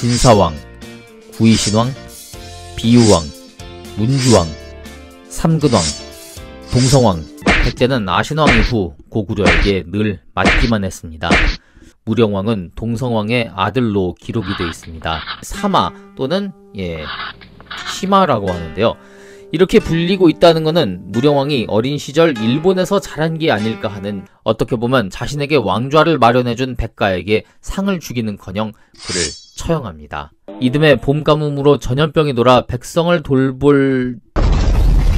진사왕, 구이신왕, 비유왕, 문주왕, 삼근왕, 동성왕, 백제는 아신왕 이후 고구려에게 늘 맞기만 했습니다. 무령왕은 동성왕의 아들로 기록이 되어 있습니다. 사마 또는 시마라고 하는데요. 이렇게 불리고 있다는 것은 무령왕이 어린 시절 일본에서 자란 게 아닐까 하는, 어떻게 보면 자신에게 왕좌를 마련해준 백가에게 상을 주기는커녕 그를 처형합니다. 이듬해 봄 가뭄으로 전염병이 돌아 백성을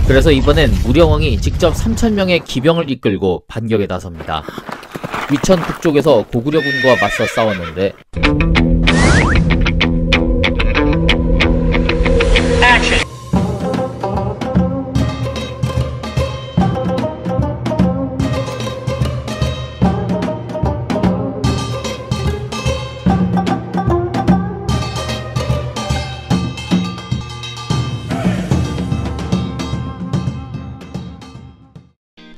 그래서 이번엔 무령왕이 직접 3000명의 기병을 이끌고 반격에 나섭니다. 위천 북쪽에서 고구려군과 맞서 싸웠는데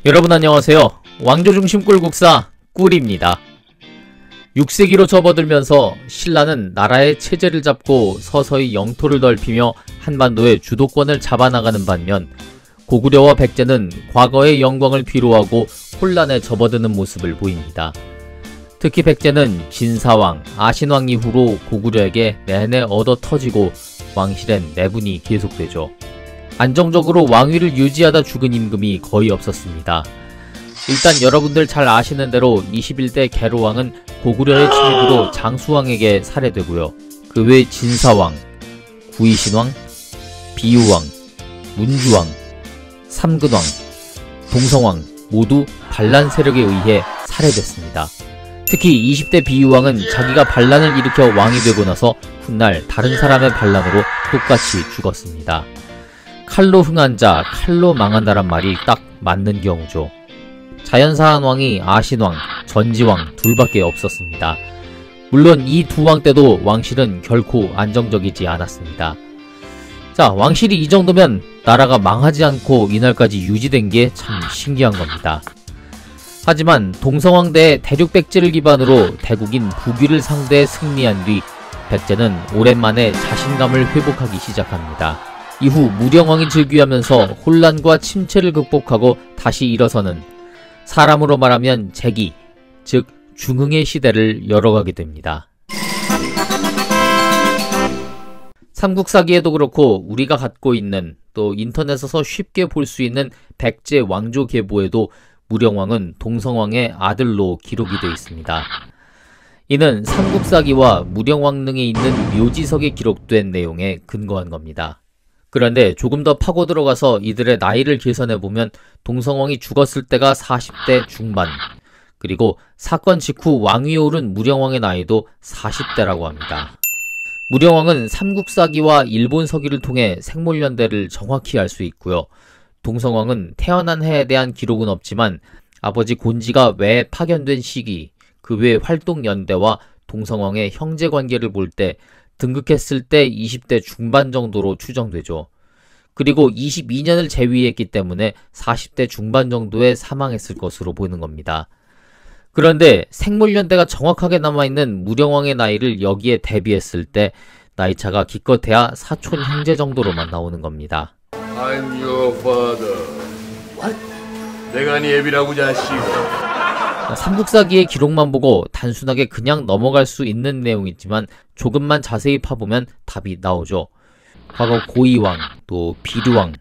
여러분 안녕하세요. 왕조중심 꿀국사 꿀입니다. 6세기로 접어들면서 신라는 나라의 체제를 잡고 서서히 영토를 넓히며 한반도의 주도권을 잡아나가는 반면, 고구려와 백제는 과거의 영광을 뒤로하고 혼란에 접어드는 모습을 보입니다. 특히 백제는 진사왕, 아신왕 이후로 고구려에게 내내 얻어터지고 왕실엔 내분이 계속되죠. 안정적으로 왕위를 유지하다 죽은 임금이 거의 없었습니다. 일단 여러분들 잘 아시는 대로 21대 계로왕은 고구려의 침입으로 장수왕에게 살해되고요. 그 외 진사왕, 구이신왕, 비유왕, 문주왕, 삼근왕, 동성왕 모두 반란 세력에 의해 살해됐습니다. 특히 20대 비유왕은 자기가 반란을 일으켜 왕이 되고 나서 훗날 다른 사람의 반란으로 똑같이 죽었습니다. 칼로 흥한 자, 칼로 망한다란 말이 딱 맞는 경우죠. 자연사한 왕이 아신왕, 전지왕 둘밖에 없었습니다. 물론 이 두 왕 때도 왕실은 결코 안정적이지 않았습니다. 자, 왕실이 이 정도면 나라가 망하지 않고 이날까지 유지된 게 참 신기한 겁니다. 하지만 동성왕대의 대륙백제를 기반으로 대국인 북위를 상대해 승리한 뒤 백제는 오랜만에 자신감을 회복하기 시작합니다. 이후 무령왕이 즉위하면서 혼란과 침체를 극복하고 다시 일어서는, 사람으로 말하면 재기, 즉 중흥의 시대를 열어가게 됩니다. 삼국사기에도 그렇고 우리가 갖고 있는, 또 인터넷에서 쉽게 볼 수 있는 백제 왕조 계보에도 무령왕은 동성왕의 아들로 기록이 되어 있습니다. 이는 삼국사기와 무령왕릉에 있는 묘지석에 기록된 내용에 근거한 겁니다. 그런데 조금 더 파고 들어가서 이들의 나이를 계산해보면 동성왕이 죽었을 때가 40대 중반, 그리고 사건 직후 왕위에 오른 무령왕의 나이도 40대라고 합니다. 무령왕은 삼국사기와 일본서기를 통해 생몰년대를 정확히 알 수 있고요. 동성왕은 태어난 해에 대한 기록은 없지만 아버지 곤지가 왜에 파견된 시기, 그 외 활동 연대와 동성왕의 형제관계를 볼 때 등극했을 때 20대 중반 정도로 추정되죠. 그리고 22년을 제위했기 때문에 40대 중반 정도에 사망했을 것으로 보이는 겁니다. 그런데 생물연대가 정확하게 남아있는 무령왕의 나이를 여기에 대비했을 때 나이차가 기껏해야 사촌 형제 정도로만 나오는 겁니다. I'm your father. What? 내가 네 애비라고 자식아. 삼국사기의 기록만 보고 단순하게 그냥 넘어갈 수 있는 내용이지만 조금만 자세히 파보면 답이 나오죠. 과거 고이왕, 또 비류왕,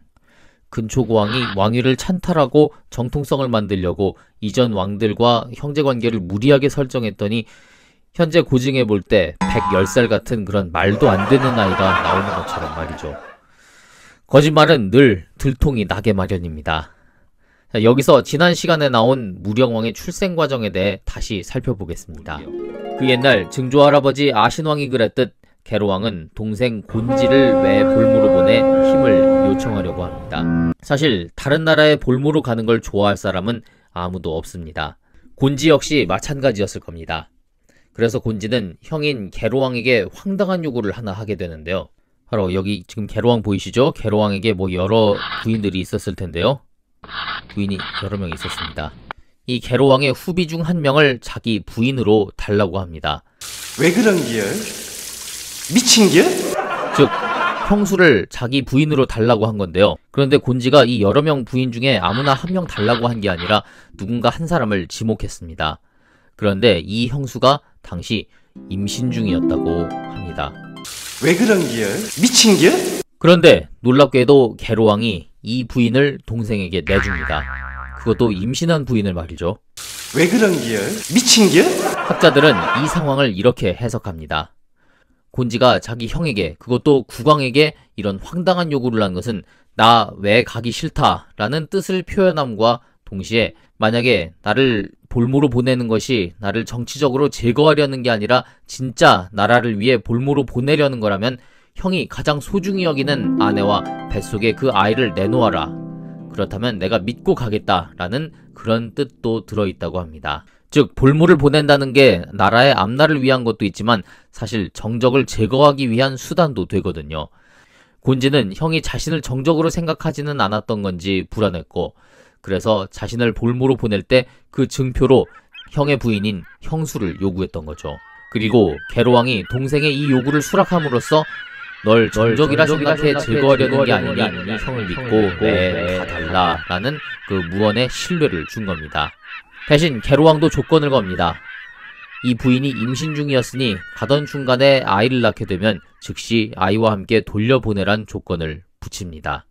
근초고왕이 왕위를 찬탈하고 정통성을 만들려고 이전 왕들과 형제관계를 무리하게 설정했더니 현재 고증해 볼 때 110살 같은 그런 말도 안 되는 나이가 나오는 것처럼 말이죠. 거짓말은 늘 들통이 나게 마련입니다. 자, 여기서 지난 시간에 나온 무령왕의 출생 과정에 대해 다시 살펴보겠습니다. 그 옛날 증조할아버지 아신왕이 그랬듯 계로왕은 동생 곤지를 외 볼모로 보내 힘을 요청하려고 합니다. 사실 다른 나라에 볼모로 가는 걸 좋아할 사람은 아무도 없습니다. 곤지 역시 마찬가지였을 겁니다. 그래서 곤지는 형인 계로왕에게 황당한 요구를 하나 하게 되는데요. 바로 여기 지금 계로왕 보이시죠? 계로왕에게 뭐 여러 부인들이 있었을 텐데요. 부인이 여러 명 있었습니다. 이 계로왕의 후비 중 한 명을 자기 부인으로 달라고 합니다. 왜 그런 기열? 미친겨? 즉 형수를 자기 부인으로 달라고 한 건데요. 그런데 곤지가 이 여러 명 부인 중에 아무나 한 명 달라고 한 게 아니라 누군가 한 사람을 지목했습니다. 그런데 이 형수가 당시 임신 중이었다고 합니다. 왜 그런겨? 미친겨? 그런데 놀랍게도 계로왕이 이 부인을 동생에게 내줍니다. 그것도 임신한 부인을 말이죠. 왜 그런겨? 미친겨? 학자들은 이 상황을 이렇게 해석합니다. 곤지가 자기 형에게, 그것도 국왕에게 이런 황당한 요구를 한 것은 나 왜 가기 싫다 라는 뜻을 표현함과 동시에 만약에 나를 볼모로 보내는 것이 나를 정치적으로 제거하려는 게 아니라 진짜 나라를 위해 볼모로 보내려는 거라면 형이 가장 소중히 여기는 아내와 뱃속에 그 아이를 내놓아라. 그렇다면 내가 믿고 가겠다라는 그런 뜻도 들어있다고 합니다. 즉 볼모를 보낸다는 게 나라의 앞날을 위한 것도 있지만 사실 정적을 제거하기 위한 수단도 되거든요. 곤지는 형이 자신을 정적으로 생각하지는 않았던 건지 불안했고, 그래서 자신을 볼모로 보낼 때 그 증표로 형의 부인인 형수를 요구했던 거죠. 그리고 계로왕이 동생의 이 요구를 수락함으로써 널 정적이라 생각해 제거하려는 게 아니니 형을 믿고 왜 가달라 라는 그 무언의 신뢰를 준 겁니다. 대신 계로왕도 조건을 겁니다. 이 부인이 임신 중이었으니 가던 중간에 아이를 낳게 되면 즉시 아이와 함께 돌려보내란 조건을 붙입니다.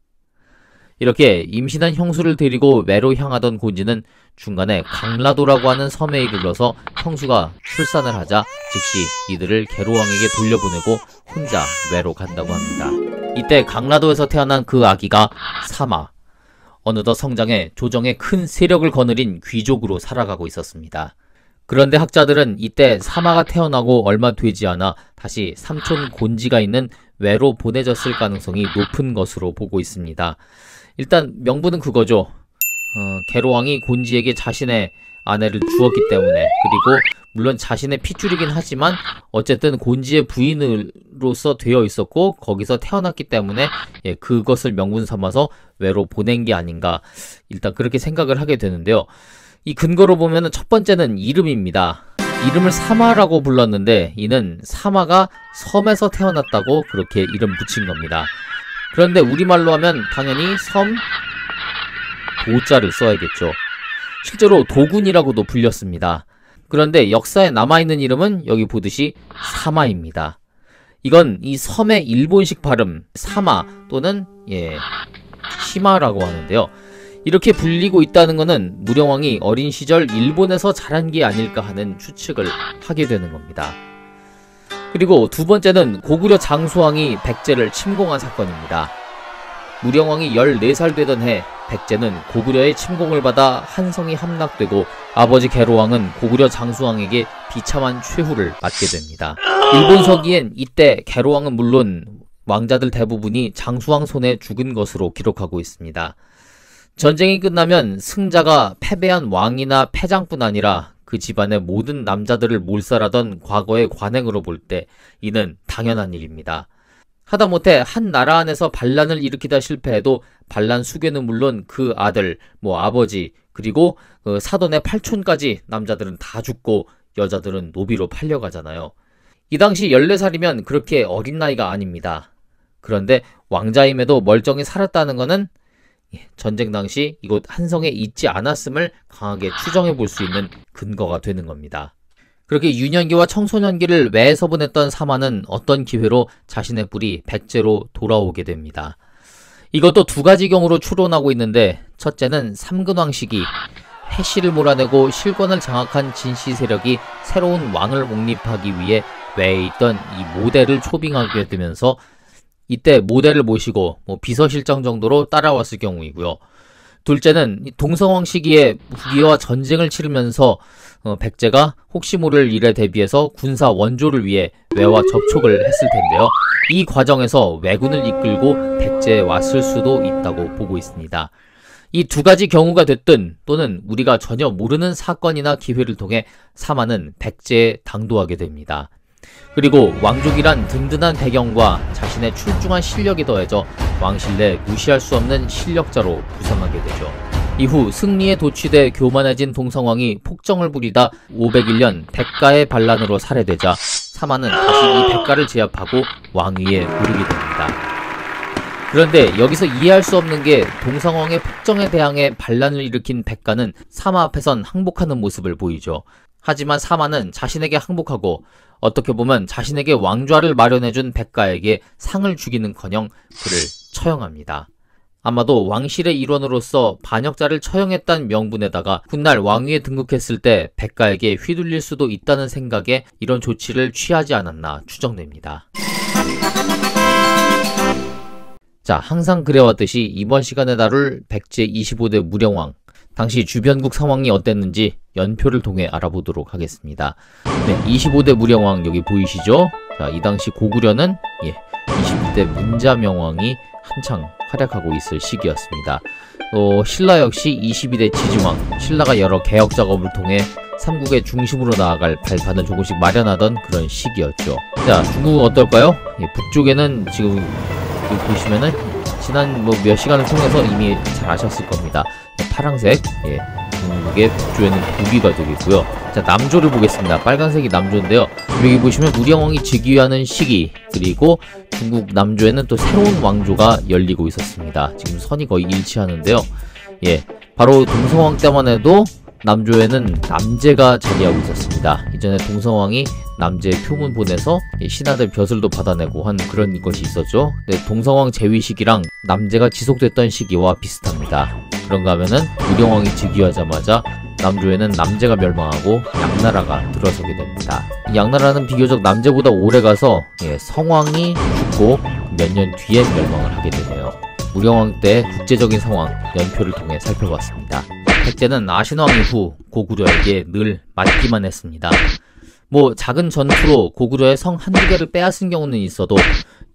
이렇게 임신한 형수를 데리고 외로 향하던 곤지는 중간에 강라도라고 하는 섬에 이르러서 형수가 출산을 하자 즉시 이들을 계로왕에게 돌려보내고 혼자 외로 간다고 합니다. 이때 강라도에서 태어난 그 아기가 사마, 어느덧 성장해 조정에 큰 세력을 거느린 귀족으로 살아가고 있었습니다. 그런데 학자들은 이때 사마가 태어나고 얼마 되지 않아 다시 삼촌 곤지가 있는 외로 보내졌을 가능성이 높은 것으로 보고 있습니다. 일단 명분은 그거죠. 계로왕이 곤지에게 자신의 아내를 주었기 때문에, 그리고 물론 자신의 핏줄이긴 하지만 어쨌든 곤지의 부인으로서 되어 있었고 거기서 태어났기 때문에 그것을 명분 삼아서 외로 보낸 게 아닌가, 일단 그렇게 생각을 하게 되는데요. 이 근거로 보면은 첫 번째는 이름입니다. 이름을 사마라고 불렀는데 이는 사마가 섬에서 태어났다고 그렇게 이름 붙인 겁니다. 그런데 우리말로 하면 당연히 섬 도자를 써야겠죠. 실제로 도군이라고도 불렸습니다. 그런데 역사에 남아있는 이름은 여기 보듯이 사마입니다. 이건 이 섬의 일본식 발음 사마 또는 시마라고 하는데요. 이렇게 불리고 있다는 것은 무령왕이 어린 시절 일본에서 자란 게 아닐까 하는 추측을 하게 되는 겁니다. 그리고 두 번째는 고구려 장수왕이 백제를 침공한 사건입니다. 무령왕이 14살 되던 해 백제는 고구려의 침공을 받아 한성이 함락되고 아버지 계로왕은 고구려 장수왕에게 비참한 최후를 맞게 됩니다. 일본서기엔 이때 계로왕은 물론 왕자들 대부분이 장수왕 손에 죽은 것으로 기록하고 있습니다. 전쟁이 끝나면 승자가 패배한 왕이나 패장뿐 아니라 그 집안의 모든 남자들을 몰살하던 과거의 관행으로 볼 때 이는 당연한 일입니다. 하다못해 한 나라 안에서 반란을 일으키다 실패해도 반란 수괴는 물론 그 아들, 아버지, 그리고 사돈의 팔촌까지 남자들은 다 죽고 여자들은 노비로 팔려가잖아요. 이 당시 14살이면 그렇게 어린 나이가 아닙니다. 그런데 왕자임에도 멀쩡히 살았다는 것은 전쟁 당시 이곳 한성에 있지 않았음을 강하게 추정해 볼 수 있는 근거가 되는 겁니다. 그렇게 유년기와 청소년기를 외에서 보냈던 사마는 어떤 기회로 자신의 뿔이 백제로 돌아오게 됩니다. 이것도 두 가지 경우로 추론하고 있는데, 첫째는 삼근왕 시기 해씨를 몰아내고 실권을 장악한 진씨 세력이 새로운 왕을 옹립하기 위해 외에 있던 이 모대를 초빙하게 되면서 이때 모대를 모시고 비서실장 정도로 따라왔을 경우이고요. 둘째는 동성왕 시기에 북이와 전쟁을 치르면서 백제가 혹시 모를 일에 대비해서 군사 원조를 위해 외와 접촉을 했을 텐데요. 이 과정에서 왜군을 이끌고 백제에 왔을 수도 있다고 보고 있습니다. 이 두 가지 경우가 됐든 또는 우리가 전혀 모르는 사건이나 기회를 통해 사마는 백제에 당도하게 됩니다. 그리고 왕족이란 든든한 배경과 자신의 출중한 실력이 더해져 왕실내 무시할 수 없는 실력자로 부상하게 되죠. 이후 승리에 도취돼 교만해진 동성왕이 폭정을 부리다 501년 백가의 반란으로 살해되자 사마는 다시 이 백가를 제압하고 왕위에 오르게 됩니다. 그런데 여기서 이해할 수 없는 게 동성왕의 폭정에 대항해 반란을 일으킨 백가는 사마 앞에선 항복하는 모습을 보이죠. 하지만 사마는 자신에게 항복하고 어떻게 보면 자신에게 왕좌를 마련해준 백가에게 상을 주기는커녕 그를 처형합니다. 아마도 왕실의 일원으로서 반역자를 처형했다는 명분에다가 훗날 왕위에 등극했을 때 백가에게 휘둘릴 수도 있다는 생각에 이런 조치를 취하지 않았나 추정됩니다. 자, 항상 그래왔듯이 이번 시간에 다룰 백제 25대 무령왕, 당시 주변국 상황이 어땠는지 연표를 통해 알아보도록 하겠습니다. 네, 25대 무령왕 여기 보이시죠? 자, 이 당시 고구려는 22대 문자명왕이 한창 활약하고 있을 시기였습니다. 신라 역시 22대 지증왕, 신라가 여러 개혁 작업을 통해 삼국의 중심으로 나아갈 발판을 조금씩 마련하던 그런 시기였죠. 자, 중국은 어떨까요? 북쪽에는 지금 여기 보시면은 지난 몇 시간을 통해서 이미 잘 아셨을 겁니다. 파랑색, 중국의 북조에는 북위가 되겠고요. 자, 남조를 보겠습니다. 빨간색이 남조인데요. 여기 보시면 무령왕이 즉위하는 시기, 그리고 중국 남조에는 또 새로운 왕조가 열리고 있었습니다. 지금 선이 거의 일치하는데요. 바로 동성왕 때만 해도 남조에는 남제가 자리하고 있었습니다. 이전에 동성왕이 남제 표문 보내서 신하들 벼슬도 받아내고 한 그런 것이 있었죠. 근데 동성왕 재위 시기랑 남제가 지속됐던 시기와 비슷합니다. 그런가 하면은 무령왕이 즉위하자마자 남조에는 남제가 멸망하고 양나라가 들어서게 됩니다. 이 양나라는 비교적 남제보다 오래가서 성왕이 죽고 몇 년 뒤에 멸망을 하게 되네요. 무령왕 때 국제적인 상황 연표를 통해 살펴봤습니다. 백제는 아신왕 이후 고구려에게 늘 맞기만 했습니다. 작은 전투로 고구려의 성 한두 개를 빼앗은 경우는 있어도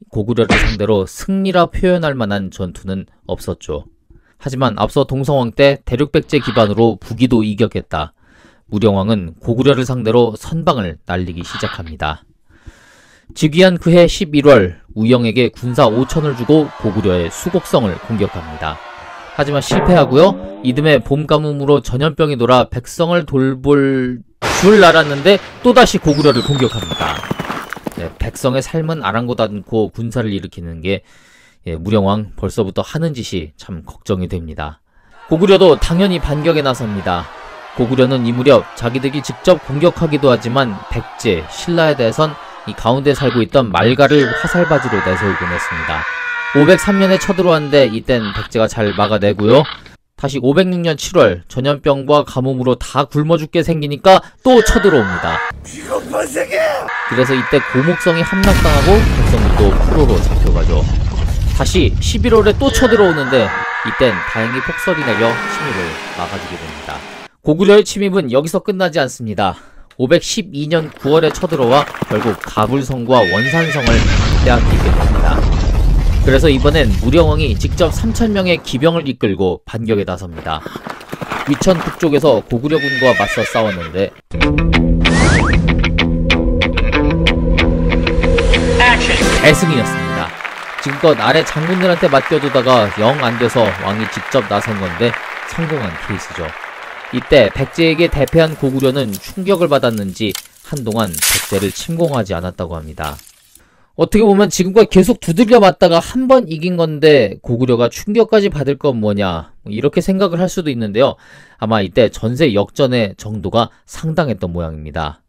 고구려를 상대로 승리라 표현할 만한 전투는 없었죠. 하지만 앞서 동성왕 때 대륙백제 기반으로 북위도 이격했다. 무령왕은 고구려를 상대로 선방을 날리기 시작합니다. 즉위한 그해 11월 우영에게 군사 5천을 주고 고구려의 수곡성을 공격합니다. 하지만 실패하고요. 이듬해 봄 가뭄으로 전염병이 돌아 백성을 돌볼 줄 알았는데 또다시 고구려를 공격합니다. 백성의 삶은 아랑곳 않고 군사를 일으키는 게 무령왕 벌써부터 하는 짓이 참 걱정이 됩니다. 고구려도 당연히 반격에 나섭니다. 고구려는 이 무렵 자기들이 직접 공격하기도 하지만 백제, 신라에 대해선 이 가운데 살고 있던 말가를 화살바지로 내세우곤 했습니다. 503년에 쳐들어왔는데 이땐 백제가 잘 막아내고요. 다시 506년 7월 전염병과 가뭄으로 다 굶어 죽게 생기니까 또 쳐들어옵니다. 그래서 이때 고목성이 함락당하고 백성들도 포로로 잡혀가죠. 다시 11월에 또 쳐들어오는데 이땐 다행히 폭설이 내려 침입을 막아주게 됩니다. 고구려의 침입은 여기서 끝나지 않습니다. 512년 9월에 쳐들어와 결국 가불성과 원산성을 빼앗기게 됩니다. 그래서 이번엔 무령왕이 직접 3,000명의 기병을 이끌고 반격에 나섭니다. 위천 북쪽에서 고구려군과 맞서 싸웠는데 대승이었습니다. 지금껏 아래 장군들한테 맡겨두다가 영 안돼서 왕이 직접 나선 건데 성공한 케이스죠. 이때 백제에게 대패한 고구려는 충격을 받았는지 한동안 백제를 침공하지 않았다고 합니다. 어떻게 보면 지금까지 계속 두들겨 맞다가 한 번 이긴 건데 고구려가 충격까지 받을 건 뭐냐 이렇게 생각을 할 수도 있는데요. 아마 이때 전세 역전의 정도가 상당했던 모양입니다.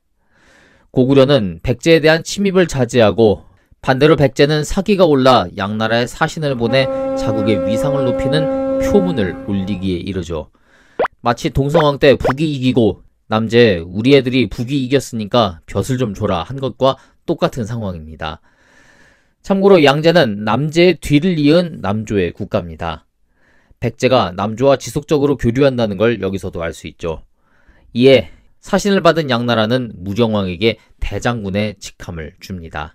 고구려는 백제에 대한 침입을 자제하고 반대로 백제는 사기가 올라 양나라에 사신을 보내 자국의 위상을 높이는 표문을 올리기에 이르죠. 마치 동성왕 때 북이 이기고 남제 우리 애들이 북이 이겼으니까 벼슬 좀 줘라 한 것과 똑같은 상황입니다. 참고로 양제는 남제의 뒤를 이은 남조의 국가입니다. 백제가 남조와 지속적으로 교류한다는 걸 여기서도 알 수 있죠. 이에 사신을 받은 양나라는 무령왕에게 대장군의 직함을 줍니다.